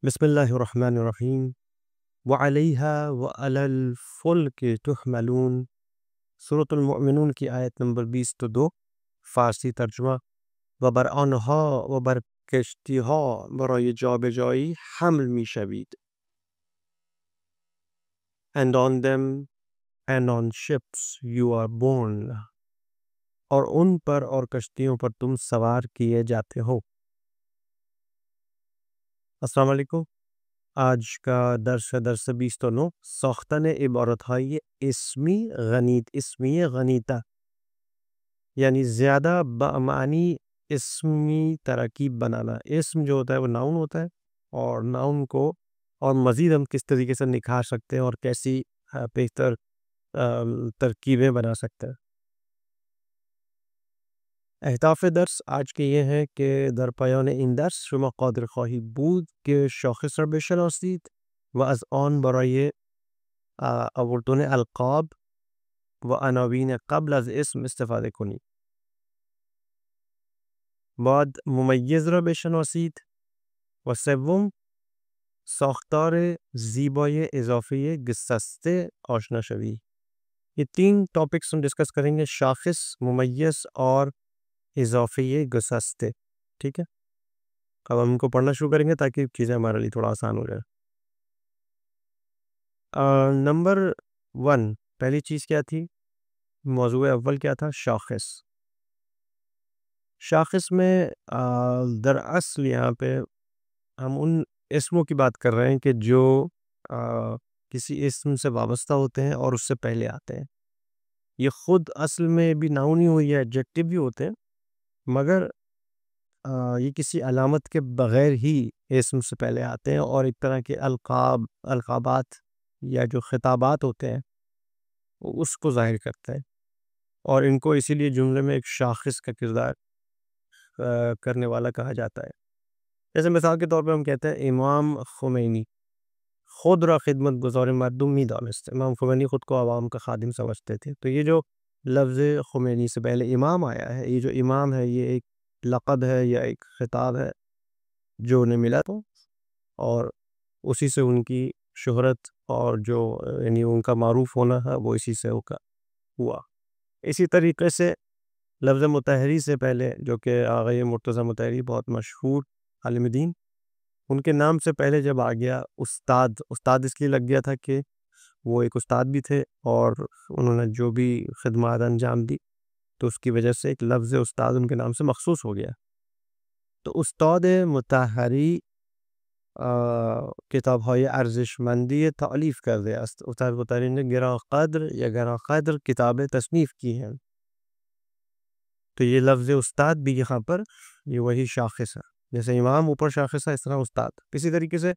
بسم اللہ الرحمن الرحیم وعلیہا وعلی الفلک تحملون۔ سورۃ المؤمنون کی آیت نمبر 22 فارسی ترجمہ: و بر آنها و بر کشتی ها برای جابجایی حمل می شوید. And on them and on ships you are borne. اور ان پر اور کشتیوں پر تم سوار کیے جاتے ہو۔ السلام علیکم۔ آج کا درس 29 ساختن عبارت های اسمی غنیطہ، یعنی زیادہ بمعنی اسمی تراکیب بنانا۔ اسم جو ہوتا ہے وہ ناؤن ہوتا ہے، اور ناؤن کو اور مزید ہم کس طریقے سے نکھار سکتے ہیں اور کیسی بہتر ترکیبیں بنا سکتے ہیں۔ اهداف درس آج کے یہ ہیں کہ در پایان این درس شما قادر خواهید بود که شاخص را بشناسید و از آن برای آوردن القاب و عناوین قبل از اسم استفاده کنید. بعد ممیز را بشناسید و سوم ساختار زیبای اضافه گسسته آشنا شوید. یہ 3 ٹاپکس ہم ڈسکس کریں گے: شاخص، ممیز اور اضافی گسستے۔ ٹھیک ہے، اب ہم ان کو پڑھنا شروع کریں گے تاکہ چیزیں ہمارے لیے تھوڑا آسان ہو جائے۔ نمبر 1، پہلی چیز کیا تھی؟ موضوع اول کیا تھا؟ شاخص۔ شاخص میں دراصل یہاں پہ ہم ان اسموں کی بات کر رہے ہیں کہ جو کسی اسم سے وابستہ ہوتے ہیں اور اس سے پہلے آتے ہیں۔ یہ خود اصل میں بھی ناؤن ہی ہوئی ہے، ایڈجیکٹیو بھی ہوتے ہیں، مگر یہ کسی علامت کے بغیر ہی اسم سے پہلے آتے ہیں، اور ایک طرح کے القابات یا جو خطابات ہوتے ہیں اس کو ظاہر کرتا ہے، اور ان کو اسی لیے جملے میں ایک شاخص کا کردار کرنے والا کہا جاتا ہے۔ جیسے مثال کے طور پہ ہم کہتے ہیں امام خمینی خود را خدمت گزار مردم می دانست۔ امام خمینی خود کو عوام کا خادم سمجھتے تھے۔ تو یہ جو لفظ خمینی سے پہلے امام آیا ہے، یہ جو امام ہے یہ ایک لقب ہے یا ایک خطاب ہے جو انہیں ملا تو، اور اسی سے ان کی شہرت اور جو یعنی ان کا معروف ہونا ہے وہ اسی سے ہوا۔ اسی طریقے سے لفظ مطہری سے پہلے، جو کہ آغا مرتضیٰ مطہری بہت مشہور عالم دین، ان کے نام سے پہلے جب آ گیا استاد اس لیے لگ گیا تھا کہ وہ ایک استاد بھی تھے اور انہوں نے جو بھی خدمات انجام دی تو اس کی وجہ سے ایک لفظ استاد ان کے نام سے مخصوص ہو گیا۔ تو استاد مطہری کتاب های ارزشمندی تالیف کرده است۔ استاد مطہری نے گران قدر کتابیں تصنیف کی ہیں۔ تو یہ لفظ استاد بھی یہاں پر یہ وہی شاخص ہے، جیسے امام اوپر شاخص ہے اس طرح استاد۔ اسی طریقے سے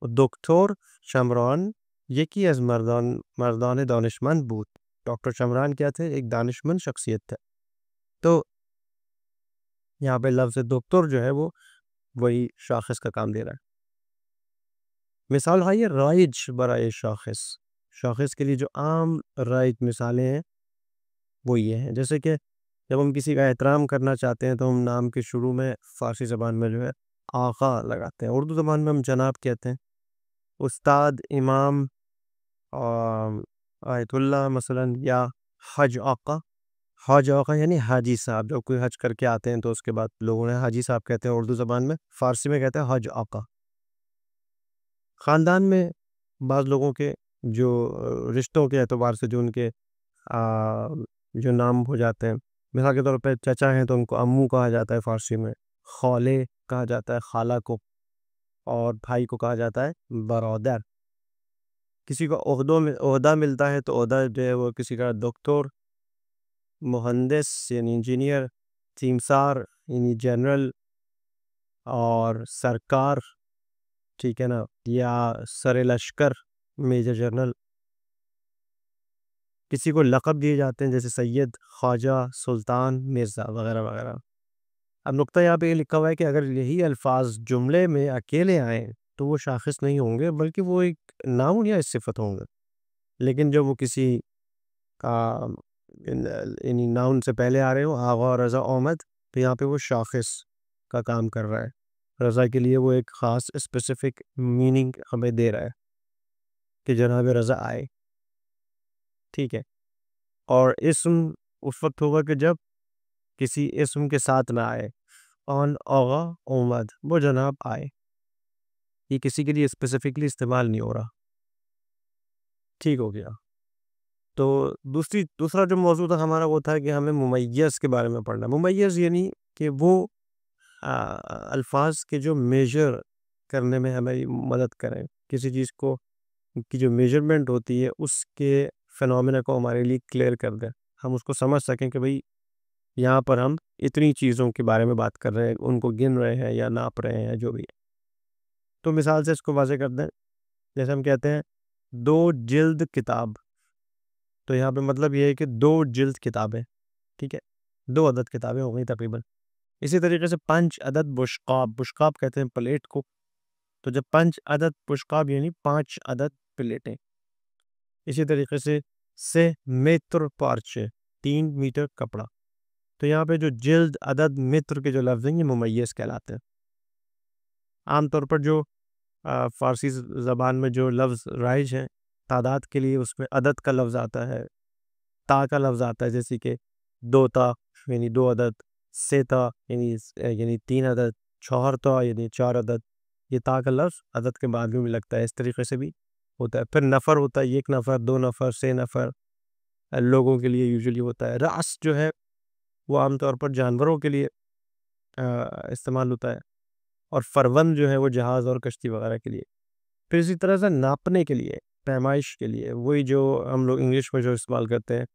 دکتر شمران یکی از مردان دانشمند بود۔ ڈاکٹر شمران کیا تھے؟ ایک دانشمند شخصیت تھے۔ تو یہاں پہ لفظ دکتر جو ہے وہ وہی شاخص کا کام دے رہا ہے۔ مثال ہے رائج برائے شاخص۔ شاخص کے لیے جو عام رائج مثالیں ہیں وہ یہ ہیں، جیسے کہ جب ہم کسی کا احترام کرنا چاہتے ہیں تو ہم نام کے شروع میں فارسی زبان میں جو ہے آقا لگاتے ہیں، اردو زبان میں ہم جناب کہتے ہیں۔ استاد، امام، آیت اللہ مثلا، یا حج آقا یعنی حاجی صاحب۔ جب کوئی حج کر کے آتے ہیں تو اس کے بعد لوگوں نے حاجی صاحب کہتے ہیں اردو زبان میں، فارسی میں کہتے ہیں حج آقا۔ خاندان میں بعض لوگوں کے جو رشتوں کے اعتبار سے جو ان کے جو نام ہو جاتے ہیں، مثال کے طور پہ چچا ہیں تو ان کو امو کہا جاتا ہے فارسی میں، خالے کہا جاتا ہے خالہ کو، اور بھائی کو کہا جاتا ہے برادر۔ کسی کو عہدہ ملتا ہے تو عہدہ جو ہے وہ کسی کا دکتر، مہندس یعنی انجینئر، تیمسار یعنی جنرل، اور سرکار، ٹھیک ہے نا، یا سر لشکر میجر جنرل۔ کسی کو لقب دیے جاتے ہیں جیسے سید، خواجہ، سلطان، مرزا وغیرہ وغیرہ۔ اب نقطہ یہاں پہ یہ لکھا ہوا ہے کہ اگر یہی الفاظ جملے میں اکیلے آئیں تو وہ شاخص نہیں ہوں گے، بلکہ وہ ایک ناؤن یا صفت ہوں گے، لیکن جب وہ کسی یعنی ناؤن سے پہلے آ رہے ہو، آغا، رضا، آمد، تو یہاں پہ وہ شاخص کا کام کر رہا ہے۔ رضا کے لیے وہ ایک خاص اسپیسیفک میننگ ہمیں دے رہا ہے کہ جناب رضا آئے، ٹھیک ہے. اور اسم اس وقت ہوگا کہ جب کسی اسم کے ساتھ نہ آئے. آن، آغا، اومد، وہ جناب آئے، یہ کسی کے لیے اسپیسیفکلی استعمال نہیں ہو رہا. ٹھیک ہو گیا. تو دوسرا جو موضوع تھا ہمارا وہ تھا کہ ہمیں ممیز کے بارے میں پڑھنا. ممیز یعنی کہ وہ الفاظ کے جو میجر کرنے میں ہمیں مدد کریں، کسی چیز کو کی جو میجرمنٹ ہوتی ہے اس کے فینومینا کو ہمارے لیے کلیئر کر دیں، ہم اس کو سمجھ سکیں کہ بھئی یہاں پر ہم اتنی چیزوں کے بارے میں بات کر رہے ہیں، ان کو گن رہے ہیں یا ناپ رہے ہیں، جو بھی ہے. تو مثال سے اس کو واضح کر دیں. جیسے ہم کہتے ہیں 2 جلد کتاب، تو یہاں پہ مطلب یہ ہے کہ 2 جلد کتابیں، ٹھیک ہے، 2 عدد کتابیں ہو گئی تقریباً. اسی طریقے سے 5 عدد بشقاب، بشقاب کہتے ہیں پلیٹ کو، تو جب 5 عدد بشقاب یعنی 5 عدد پلیٹیں. اسی طریقے سے میتر پارچے، 3 میٹر کپڑا. تو یہاں پہ جو جلد، عدد، متر کے جو لفظ ہیں یہ ممیز کہلاتے ہیں. عام طور پر جو فارسی زبان میں جو لفظ رائج ہیں تعداد کے لیے، اس میں عدد کا لفظ آتا ہے، تا کا لفظ آتا ہے، جیسے کہ 2 تا یعنی 2 عدد، سے تا یعنی 3 عدد، چہر تا یعنی 4 عدد. یہ تا کا لفظ عدد کے بعد میں بھی لگتا ہے، اس طریقے سے بھی ہوتا ہے. پھر نفر ہوتا ہے، 1 نفر، 2 نفر، 6 نفر لوگوں کے لیے یوزلی ہوتا ہے. رأس جو ہے وہ عام طور پر جانوروں کے لیے استعمال ہوتا ہے، اور فروند جو ہے وہ جہاز اور کشتی وغیرہ کے لیے. پھر اسی طرح سے ناپنے کے لیے، پیمائش کے لیے، وہی جو ہم لوگ انگلش میں جو استعمال کرتے ہیں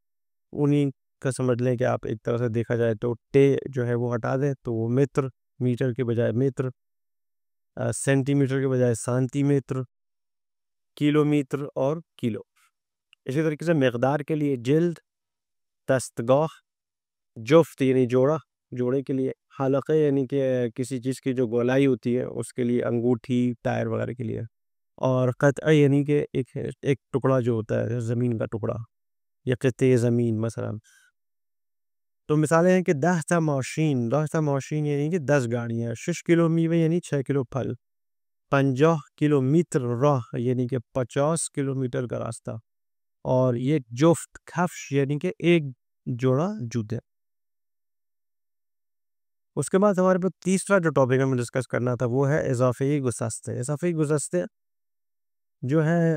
انہی کا سمجھ لیں کہ آپ ایک طرح سے دیکھا جائے تو ٹے جو ہے وہ ہٹا دیں تو وہ متر، میٹر کے بجائے میٹر، سینٹی میٹر کے بجائے سانتی میٹر، کلو میٹر اور کلو. اسی طریقے سے مقدار کے لیے جلد، دستگاہ، جفت یعنی جوڑا، جوڑے کے لیے، حلقے یعنی کہ کسی چیز کی جو گولائی ہوتی ہے اس کے لیے، انگوٹھی، ٹائر وغیرہ کے لیے. اور قطع یعنی کہ ایک ٹکڑا جو ہوتا ہے زمین کا ٹکڑا، یا قطع زمین مثلا. تو مثالیں ہیں کہ 10 تا ماشین، 10 تا ماشین یعنی کہ 10 گاڑیاں. 6 کلو میوے یعنی 6 کلو پھل. 50 کلومیٹر راہ یعنی کہ 50 کلومیٹر کا راستہ. اور یہ جفت کفش یعنی کہ ایک جوڑا جوتے. اس کے بعد ہمارے پاس تیسرا جو ٹاپک ہمیں ڈسکس کرنا تھا وہ ہے اضافی گسستے. اضافی گسستے جو ہے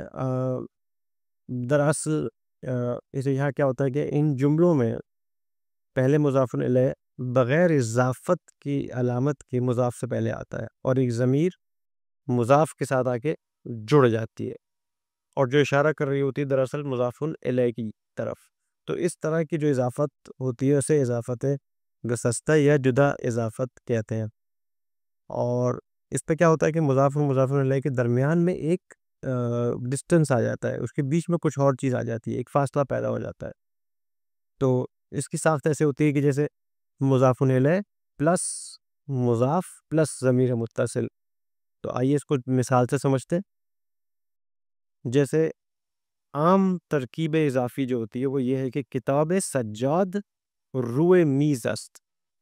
دراصل اسے یہاں کیا ہوتا ہے کہ ان جملوں میں پہلے مضاف الیہ بغیر اضافت کی علامت کے مضاف سے پہلے آتا ہے، اور ایک ضمیر مضاف کے ساتھ آ کے جڑ جاتی ہے، اور جو اشارہ کر رہی ہوتی ہے دراصل مضاف الیہ کی طرف. تو اس طرح کی جو اضافت ہوتی ہے اسے اضافت گسستہ یا جدا اضافت کہتے ہیں. اور اس پہ کیا ہوتا ہے کہ مضاف و مضاف الیہ کے درمیان میں ایک ڈسٹنس آ جاتا ہے، اس کے بیچ میں کچھ اور چیز آ جاتی ہے، ایک فاصلہ پیدا ہو جاتا ہے. تو اس کی ساخت ایسے ہوتی ہے کہ جیسے مضاف الیہ پلس مضاف پلس ضمیر متصل. تو آئیے اس کو مثال سے سمجھتے ہیں. جیسے عام ترکیب اضافی جو ہوتی ہے وہ یہ ہے کہ کتاب سجاد روئے میز است.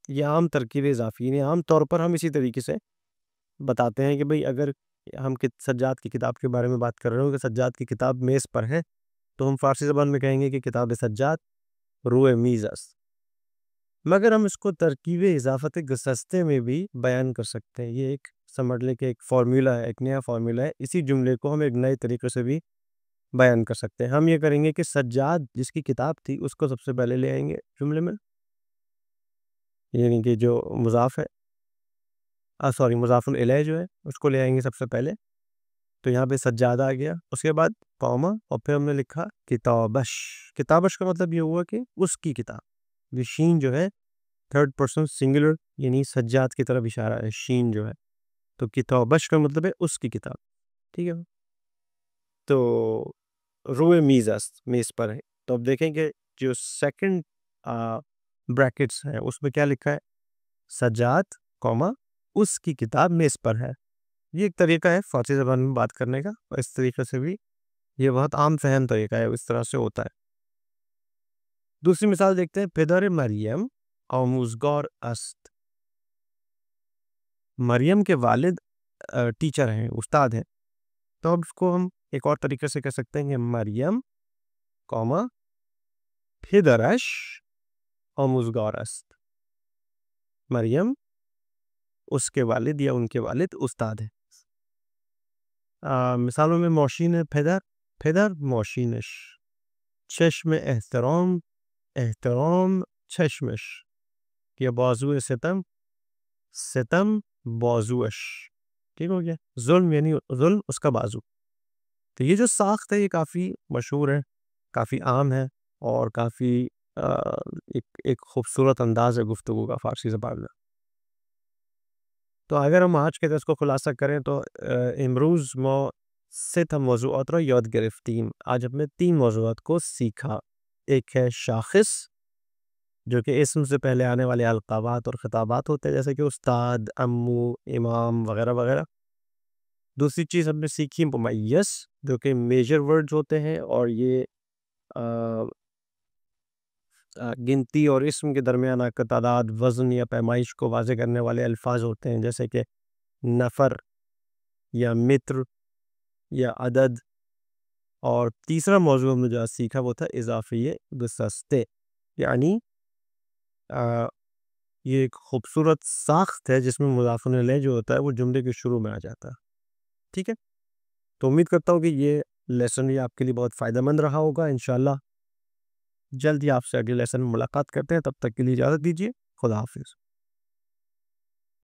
یہ عام ترکیب اضافی، یعنی عام طور پر ہم اسی طریقے سے بتاتے ہیں کہ بھئی اگر ہم سجاد کی کتاب کے بارے میں بات کر رہے ہوں کہ سجاد کی کتاب میز پر ہے، تو ہم فارسی زبان میں کہیں گے کہ کتاب سجاد روئے میز است. مگر ہم اس کو ترکیب اضافت گسستے میں بھی بیان کر سکتے ہیں. یہ ایک سمجھ لیں کہ ایک فارمولا ہے، ایک نیا فارمولا ہے. اسی جملے کو ہم ایک نئے طریقے سے بھی بیان کر سکتے ہیں. ہم یہ کریں گے کہ سجاد جس کی کتاب تھی اس کو سب سے پہلے لے آئیں گے جملے میں، یعنی کہ جو مضاف ہے مضاف الیہ جو ہے اس کو لے آئیں گے سب سے پہلے. تو یہاں پہ سجاد آ گیا، اس کے بعد قوما، اور پھر ہم نے لکھا کتابش. کتابش کا مطلب یہ ہوا کہ اس کی کتاب. یہ شین جو ہے تھرڈ پرسن سنگولر یعنی سجاد کی طرف اشارہ ہے، شین جو ہے. تو کتابش کا مطلب ہے اس کی کتاب، ٹھیک ہے. تو روئے میز است، میز پر ہے. تو اب دیکھیں کہ جو سیکنڈ بریکٹس ہیں اس میں کیا لکھا ہے، سجاد قوما اس کی کتاب میز پر ہے. یہ ایک طریقہ ہے فارسی زبان میں بات کرنے کا، اور اس طریقے سے بھی یہ بہت عام فہم طریقہ ہے، اس طرح سے ہوتا ہے. دوسری مثال دیکھتے ہیں، پدر مریم آموزگار است. مریم کے والد ٹیچر ہیں، استاد ہیں، تو اب اس کو ہم ایک اور طریقے سے کہہ سکتے ہیں کہ مریم کوما پدرش آموزگار است. مریم اس کے والد یا ان کے والد استاد ہیں. مثالوں میں موشین پدر، پدر موشینش، چشم احترام، احترام چشمش، یا بازو ستم، ستم بازوش. ٹھیک ہو گیا؟ ظلم یعنی ظلم اس کا بازو. تو یہ جو ساخت ہے یہ کافی مشہور ہے، کافی عام ہے، اور کافی ایک خوبصورت انداز ہے گفتگو کا فارسی زبان میں. تو اگر ہم آج کے درس کو خلاصہ کریں تو امروز ما 3 موضوعات رو یاد گرفتیم. آج ہم نے 3 موضوعات کو سیکھا. ایک ہے شاخص، جو کہ اسم سے پہلے آنے والے القابات اور خطابات ہوتے ہیں، جیسے کہ استاد، امو، امام وغیرہ وغیرہ. دوسری چیز ہم نے سیکھی ممیز، جو کہ میجر ورڈز ہوتے ہیں، اور یہ گنتی اور اسم کے درمیان کا تعداد، وزن یا پیمائش کو واضح کرنے والے الفاظ ہوتے ہیں، جیسے کہ نفر یا متر یا عدد. اور تیسرا موضوع ہم نے جو سیکھا وہ تھا اضافی گسستے، یعنی یہ ایک خوبصورت ساخت ہے جس میں مضاف الیہ جو ہوتا ہے وہ جملے کے شروع میں آ جاتا ہے. ٹھیک ہے، تو امید کرتا ہوں کہ یہ لیسن بھی آپ کے لیے بہت فائدہ مند رہا ہوگا. انشاءاللہ جلد ہی آپ سے اگلے لیسن میں ملاقات کرتے ہیں. تب تک کے لیے اجازت دیجیے. خدا حافظ.